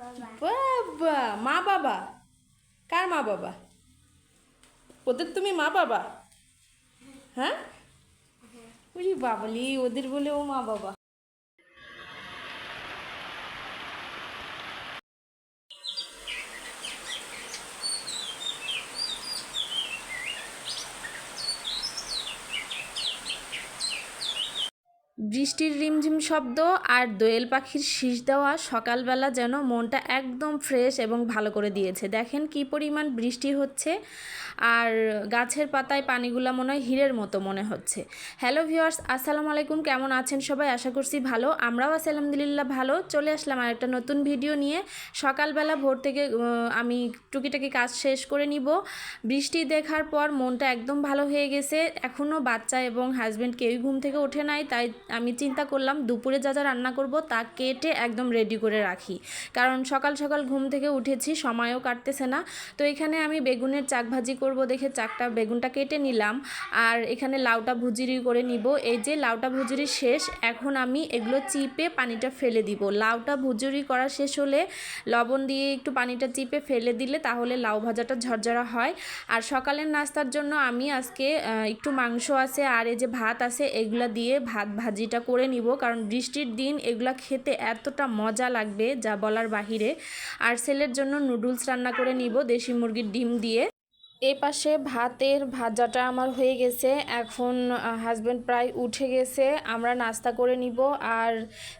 বাবা, মা বাবা? কার মা বাবা? ওদের তুমি মা বাবা? হ্যাঁ, ওই বাবলি, ওদের বলে ও মা বাবা। বৃষ্টির রিমঝিম শব্দ আর দোয়েল পাখির শীষ দেওয়া সকালবেলা যেন মনটা একদম ফ্রেশ এবং ভালো করে দিয়েছে। দেখেন কি পরিমাণ বৃষ্টি হচ্ছে, আর গাছের পাতায় পানিগুলো মনে হয় হীরের মতো মনে হচ্ছে। হ্যালো ভিউয়ার্স, আসসালামু আলাইকুম। কেমন আছেন সবাই? আশা করছি ভালো। আমরাও আছি আলহামদুলিল্লাহ ভালো। চলে আসলাম আর একটা নতুন ভিডিও নিয়ে। সকালবেলা ভোর থেকে আমি টুকিটাকি কাজ শেষ করে নিব। বৃষ্টি দেখার পর মনটা একদম ভালো হয়ে গেছে। এখনও বাচ্চা এবং হাজব্যান্ড কেউই ঘুম থেকে ওঠে নাই, তাই আমি চিন্তা করলাম দুপুরে যা যা রান্না করব তা কেটে একদম রেডি করে রাখি, কারণ সকাল সকাল ঘুম থেকে উঠেছি, সময়ও কাটতেছে না। তো এখানে আমি বেগুনের চাক ভাজি করব দেখে বেগুনটা কেটে নিলাম, আর এখানে লাউটা ভুজিরি করে নিব। এই যে লাউটা ভুজিরি শেষ, এখন আমি এগুলো চিপে পানিটা ফেলে দিব। লাউটা ভুজিরি করা শেষ হলে লবণ দিয়ে একটু পানিটা চিপে ফেলে দিলে তাহলে লাউ ভাজাটা ঝরঝরা হয়। আর সকালের নাস্তার জন্য আমি আজকে একটু মাংস আছে আর এই যে ভাত আছে, এগুলা দিয়ে ভাত ভাজিটা করে নিব, কারণ বৃষ্টির দিন এগুলা খেতে এতটা মজা লাগবে যা বলার বাহিরে। আর ছেলের জন্য নুডলস রান্না করে নিব দেশি মুরগির ডিম দিয়ে। এই পাশে ভাতের ভাজাটা আমার হয়ে গেছে। এখন হাজব্যান্ড প্রায় উঠে গেছে, আমরা নাস্তা করে নিব। আর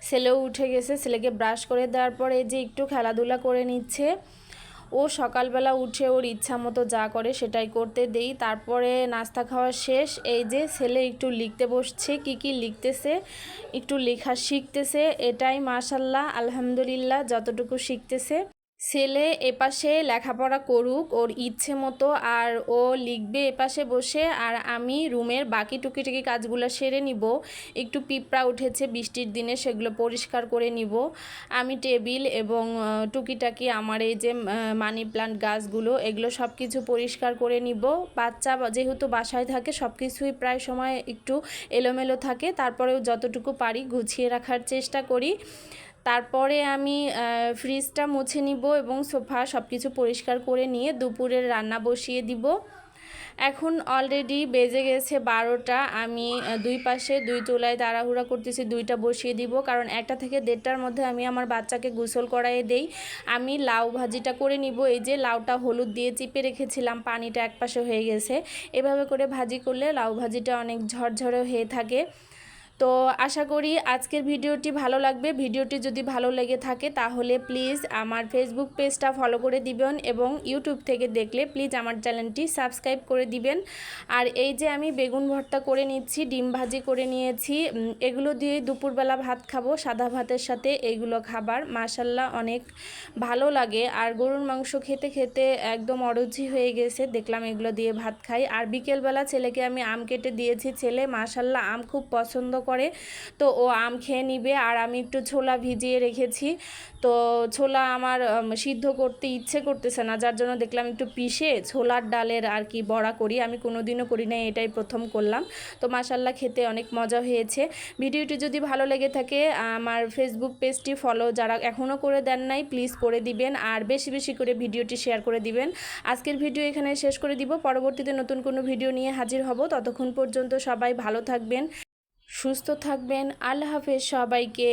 ছেলেও উঠে গেছে, ছেলেকে ব্রাশ করে দেওয়ার পরে যে একটু খেলাধুলা করে নিচ্ছে। ও সকালবেলা উঠে ওর ইচ্ছা মতো যা করে সেটাই করতে দেই। তারপরে নাস্তা খাওয়া শেষ, এই যে ছেলে একটু লিখতে বসছে। কি লিখতেছে, একটু লেখা শিখতেছে। এটাই মাশাল্লাহ, আলহামদুলিল্লাহ যতটুকু শিখতেছে। ছেলে এপাশে লেখাপড়া করুক ওর ইচ্ছে মতো, আর ও লিখবে এপাশে বসে, আর আমি রুমের বাকি টুকিটাকি কাজগুলো সেরে নিব। একটু পিঁপড়া উঠেছে বৃষ্টির দিনে, সেগুলো পরিষ্কার করে নিব। আমি টেবিল এবং টুকিটাকি আমার এই যে মানি প্লান্ট গাছগুলো, এগুলো সব কিছু পরিষ্কার করে নিব। বাচ্চা যেহেতু বাসায় থাকে সব কিছুই প্রায় সময় একটু এলোমেলো থাকে, তারপরেও যতটুকু পারি গুছিয়ে রাখার চেষ্টা করি। তারপরে আমি ফ্রিজটা মুছে নিব এবং সোফা সব কিছু পরিষ্কার করে নিয়ে দুপুরের রান্না বসিয়ে দিব। এখন অলরেডি বেজে গেছে 12টা। আমি দুই পাশে দুই চুলায় তাড়াহুড়া করতেছি, দুইটা বসিয়ে দিব, কারণ 1টা থেকে 1:30টার মধ্যে আমি আমার বাচ্চাকে গোসল করাইয়ে দেই। আমি লাউ ভাজিটা করে নিব। এই যে লাউটা হলুদ দিয়ে চিপে রেখেছিলাম, পানিটা একপাশে হয়ে গেছে। এভাবে করে ভাজি করলে লাউ ভাজিটা অনেক ঝরঝরে হয়ে থাকে। তো আশা করি আজকের ভিডিওটি ভালো লাগবে। ভিডিওটি যদি ভালো লেগে থাকে তাহলে প্লিজ আমার ফেসবুক পেজটা ফলো করে দিবেন, এবং ইউটিউব থেকে দেখলে প্লিজ আমার চ্যানেলটি সাবস্ক্রাইব করে দিবেন। আর এই যে আমি বেগুন ভর্তা করে নিচ্ছি, ডিম ভাজি করে নিয়েছি, এগুলো দিয়ে দুপুরবেলা ভাত খাবো সাদা ভাতের সাথে। এগুলো খাবার মাশাল্লাহ অনেক ভালো লাগে। আর গরুর মাংস খেতে খেতে একদম অরুচি হয়ে গেছে, দেখলাম এগুলো দিয়ে ভাত খাই। আর বিকেলবেলা ছেলেকে আমি আম কেটে দিয়েছি, ছেলে মাশাল্লাহ আম খুব পছন্দ করে, তো ও আম খেয়ে নিবে। আর আমি একটু ছোলা ভিজিয়ে রেখেছি, তো ছোলা আমার সিদ্ধ করতে ইচ্ছে করতেছে না, যার জন্য দেখলাম একটু পিষে ছোলার ডালের আর কি বড়া করি। আমি কোনোদিনও করি না, এটাই প্রথম করলাম। তো মাশাল্লাহ খেতে অনেক মজা হয়েছে। ভিডিওটি যদি ভালো লেগে থাকে আমার ফেসবুক পেজটি ফলো যারা এখনও করে দেন নাই প্লিজ করে দিবেন, আর বেশি বেশি করে ভিডিওটি শেয়ার করে দিবেন। আজকের ভিডিও এখানে শেষ করে দিব, পরবর্তীতে নতুন কোনো ভিডিও নিয়ে হাজির হব। ততক্ষণ পর্যন্ত সবাই ভালো থাকবেন, সুস্থ থাকবেন। আল্লাহ হাফেজ সবাইকে।